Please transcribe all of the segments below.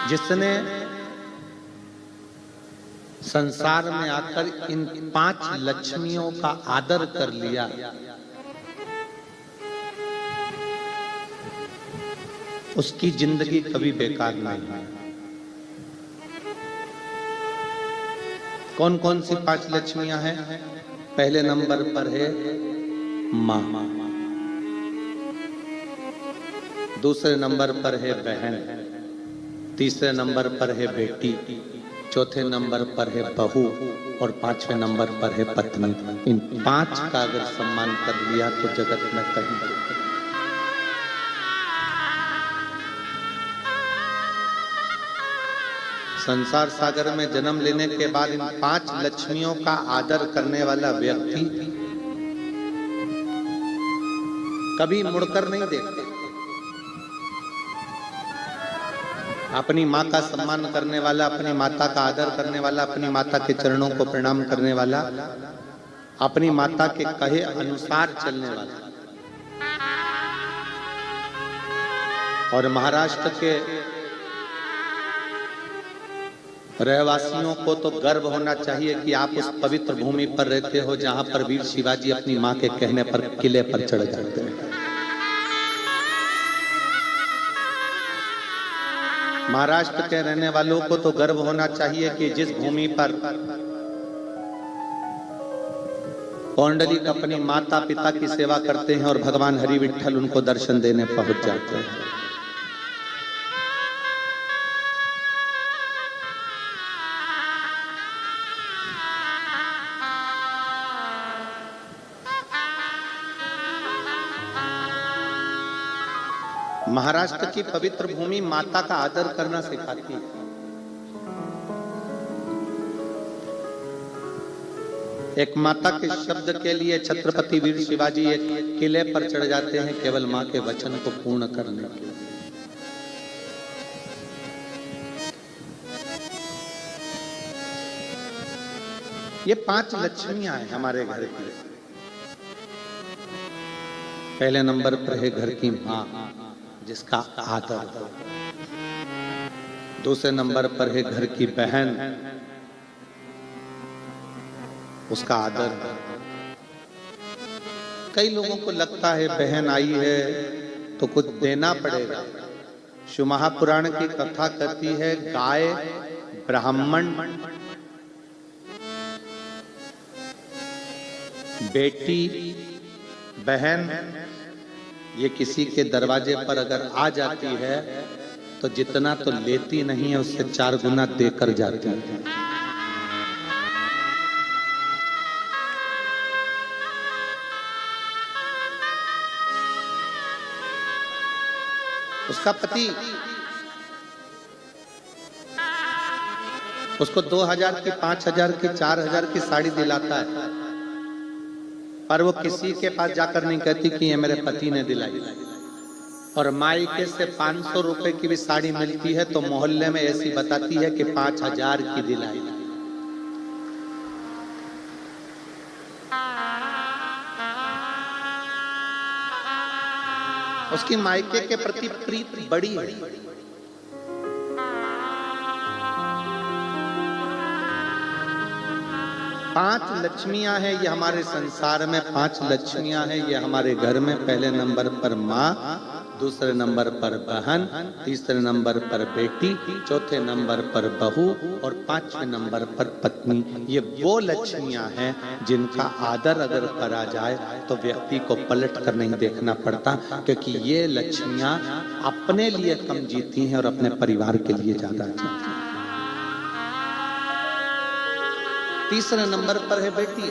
जिसने संसार में आकर इन 5 लक्ष्मियों का आदर कर लिया, उसकी जिंदगी कभी बेकार नहीं है। कौन कौन सी 5 लक्ष्मियां हैं? पहले नंबर पर है माँ, दूसरे नंबर पर है बहन, तीसरे नंबर पर है बेटी, चौथे नंबर पर है बहू और 5वें नंबर पर है पत्नी। इन 5 का अगर सम्मान कर लिया तो जगत में कहीं संसार सागर में जन्म लेने के बाद इन 5 लक्ष्मियों का आदर करने वाला व्यक्ति कभी मुड़कर नहीं देखते। अपनी माँ का सम्मान करने वाला, अपनी माता का आदर करने वाला, अपनी माता के चरणों को प्रणाम करने वाला, अपनी माता के कहे अनुसार चलने वाला। और महाराष्ट्र के रहवासियों को तो गर्व होना चाहिए कि आप उस पवित्र भूमि पर रहते हो जहां पर वीर शिवाजी अपनी मां के कहने पर किले पर चढ़ जाते हैं। महाराष्ट्र के रहने वालों को तो गर्व होना चाहिए कि जिस भूमि पर पौंडलिक अपनी माता पिता की सेवा करते हैं और भगवान हरि विठ्ठल उनको दर्शन देने पहुंच जाते हैं। महाराष्ट्र की पवित्र भूमि माता का आदर करना सिखाती है। एक माता के शब्द के लिए छत्रपति वीर शिवाजी एक किले पर चढ़ जाते हैं केवल मां के वचन को पूर्ण करने के लिए। ये 5 लक्ष्मियां हैं हमारे घर की। पहले नंबर पर है घर की मां जिसका आदर, दूसरे नंबर पर है घर की बहन, उसका आदर। कई लोगों को लगता है बहन आई है तो कुछ देना पड़ेगा। शिव महापुराण की कथा कहती है गाय, ब्राह्मण, बेटी, बहन ये किसी के दरवाजे पर अगर आ जाती है तो जितना तो लेती नहीं है उससे 4 गुना देकर जाती है। उसका पति उसको 2000 की, 5000 की, 4000 की साड़ी दिलाता है, पर वो किसी के पास जाकर नहीं कहती कि ये मेरे पति ने दिलाई। और मायके से 500 रुपए की भी साड़ी मिलती है तो मोहल्ले में ऐसी बताती है कि 5000 की दिलाई। उसकी मायके के प्रति प्रीति बड़ी है। पांच लक्ष्मियां हैं ये हमारे संसार में, 5 लक्ष्मियां हैं ये हमारे घर में। पहले नंबर पर माँ, दूसरे नंबर पर बहन, तीसरे नंबर पर बेटी, चौथे नंबर पर बहू और 5वें नंबर पर पत्नी। ये वो लक्ष्मियां हैं जिनका आदर अगर करा जाए तो व्यक्ति को पलट कर नहीं देखना पड़ता, क्योंकि ये लक्ष्मियां अपने लिए कम जीती हैं और अपने परिवार के लिए ज्यादा जीती हैं। तीसरे नंबर पर है बेटी।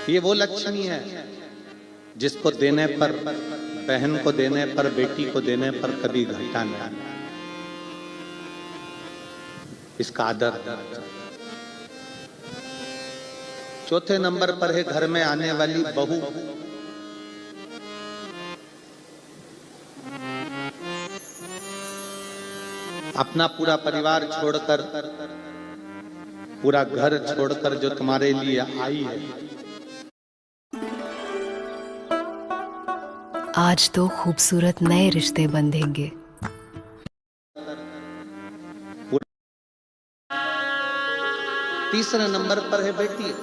ये वो लक्ष्मी है जिसको देने पर, बहन को देने पर, बेटी को देने पर कभी घाटा नहीं, इसका आदर। चौथे नंबर पर है घर में आने वाली बहू। अपना पूरा परिवार छोड़कर पूरा घर छोड़कर जो तुम्हारे लिए आई है। आज तो खूबसूरत नए रिश्ते बंधेंगे। तीसरे नंबर पर है बेटी।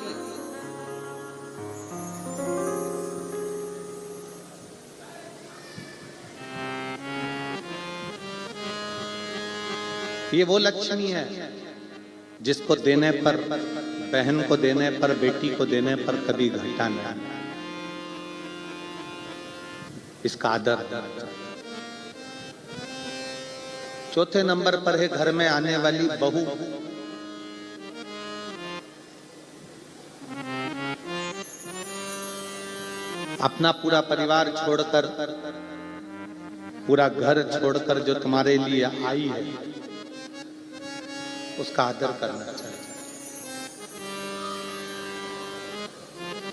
ये वो लक्ष्मी है जिसको देने पर, बहन को देने पर, बेटी को देने पर कभी घाटा नहीं, इसका आदर। चौथे नंबर पर है घर में आने वाली बहू। अपना पूरा परिवार छोड़कर, पूरा घर छोड़कर जो तुम्हारे लिए आई है, उसका आदर करना चाहिए।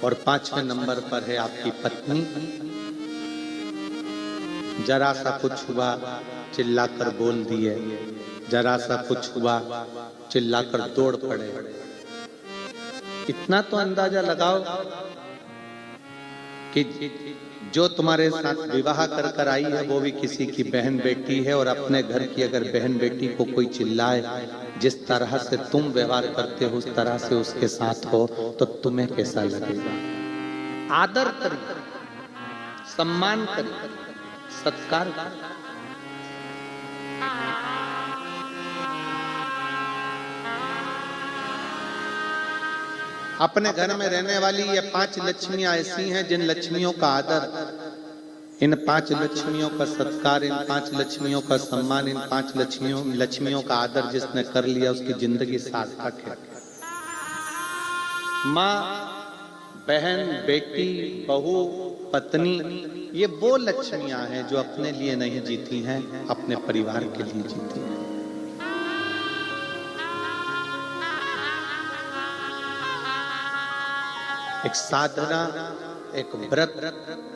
और पांचवें नंबर पर है आपकी पत्नी। जरा सा कुछ हुआ चिल्लाकर बोल दिए, जरा सा कुछ हुआ चिल्लाकर दौड़ पड़े। इतना तो अंदाजा लगाओ कि जो तुम्हारे साथ विवाह कर कर आई है वो भी किसी की बहन बेटी है, और अपने घर की अगर बहन बेटी को कोई चिल्लाए, जिस तरह से तुम व्यवहार करते हो उस तरह से उसके साथ हो, तो तुम्हें कैसा लगेगा? आदर करिए, सम्मान करिए, सत्कार करिए। अपने घर में रहने वाली ये 5 लक्ष्मियां ऐसी हैं जिन लक्ष्मियों का आदर, इन 5 लक्ष्मियों का सत्कार, इन 5 लक्ष्मियों का सम्मान, इन 5 लक्ष्मियों का आदर जिसने कर लिया उसकी जिंदगी सार्थक है। माँ, बहन, बेटी, बहू, पत्नी, ये वो लक्ष्मियां हैं जो अपने लिए नहीं जीती हैं, अपने परिवार के लिए जीती हैं। एक साधना, एक व्रत,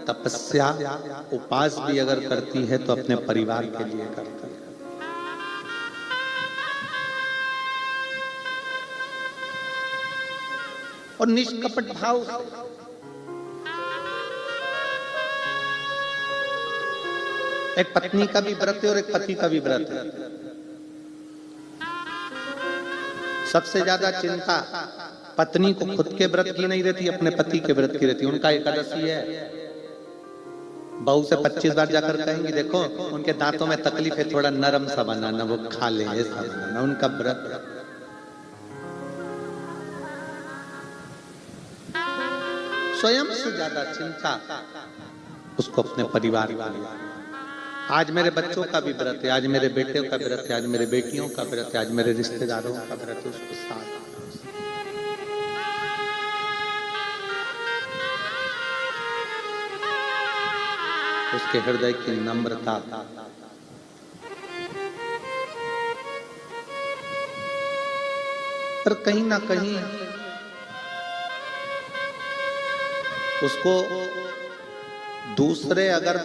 तपस्या, उपास भी अगर करती है तो अपने परिवार के लिए करती है। और निष्कपट भाव से, एक पत्नी का भी व्रत है और एक पति का भी व्रत है। सबसे ज्यादा चिंता पत्नी को खुद के व्रत की नहीं रहती, अपने पति के व्रत की रहती। उनका एकादशी है, बहू से 25 बार जाकर कहेंगी देखो उनके दांतों में तकलीफ है, थोड़ा नरम सा बनाना, वो खा ले, ऐसा बनाना, उनका व्रत। स्वयं से ज्यादा चिंता उसको अपने परिवार का। आज मेरे बच्चों का भी व्रत है, आज मेरे बेटे का व्रत है, आज मेरे बेटियों का व्रत है, आज मेरे रिश्तेदारों का व्रत है, उसको साथ उसके हृदय की नम्रता, पर कहीं ना कहीं उसको दूसरे अगर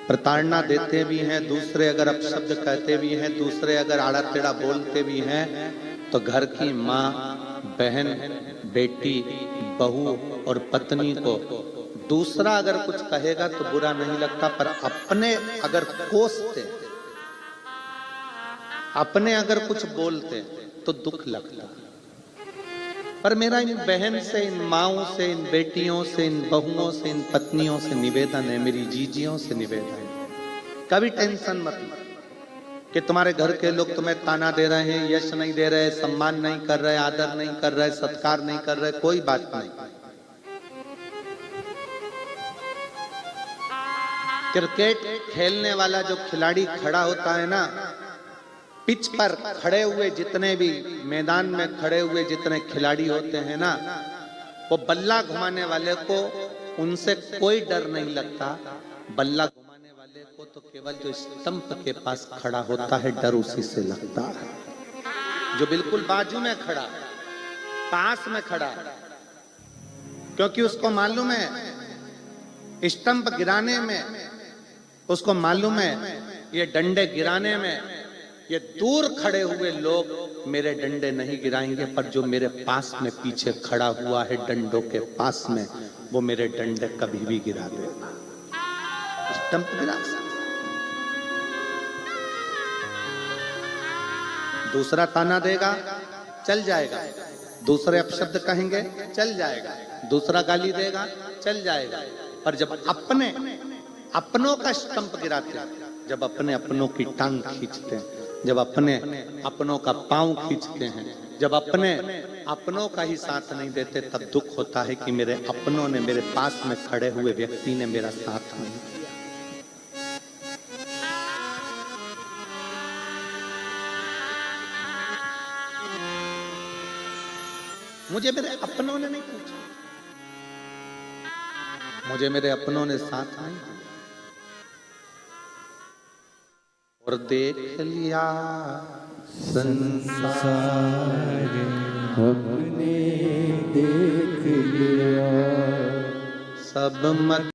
प्रताड़ना देते भी हैं, दूसरे अगर अपशब्द कहते भी हैं, दूसरे अगर आड़ा टेढ़ा बोलते भी हैं, तो घर की माँ, बहन, बेटी, बहू और पत्नी को दूसरा अगर कुछ कहेगा तो बुरा नहीं लगता, पर अपने अगर कोसते, अपने अगर कुछ बोलते तो दुख लगता। पर मेरा इन बहन से, इन माँओं से, इन बेटियों से, इन बहुओं से, इन पत्नियों से निवेदन है, मेरी जीजियों से निवेदन है, कभी टेंशन मत लो कि तुम्हारे घर के लोग तुम्हें ताना दे रहे हैं, यश नहीं दे रहे, सम्मान नहीं कर रहे, आदर नहीं कर रहे, सत्कार नहीं कर रहे, कोई बात नहीं। क्रिकेट खेलने वाला जो खिलाड़ी खड़ा होता है ना, पिच पर खड़े हुए जितने भी मैदान में खड़े हुए जितने खिलाड़ी होते हैं ना, वो बल्ला घुमाने वाले को उनसे कोई डर नहीं लगता। बल्ला घुमाने वाले को तो केवल जो स्टंप के पास खड़ा होता है डर उसी से लगता है, जो बिल्कुल बाजू में खड़ा, पास में खड़ा, क्योंकि उसको मालूम है स्टंप गिराने में, उसको मालूम है ये डंडे गिराने में ये दूर खड़े हुए लोग मेरे डंडे नहीं गिराएंगे, पर जो मेरे पास में पीछे खड़ा हुआ है डंडों के पास में, वो मेरे डंडे कभी भी गिरा देगा। स्टंप गिरा सकता। दूसरा ताना देगा, चल जाएगा। दूसरे अपशब्द कहेंगे, चल जाएगा। दूसरा गाली देगा, चल जाएगा। पर जब अपनों का स्टंप गिराते हैं, जब अपने अपनों की टांग खींचते हैं, जब अपने अपनों का पांव खींचते हैं, जब अपने अपनों का ही साथ नहीं देते, तब दुख होता है कि मेरे अपनों ने, मेरे पास में खड़े हुए व्यक्ति ने मेरा साथ नहीं दिया। मुझे मेरे अपनों ने नहीं पूछा, मुझे मेरे अपनों ने साथ नहीं दिया। और देख लिया संसार हमने, देख लिया सब मत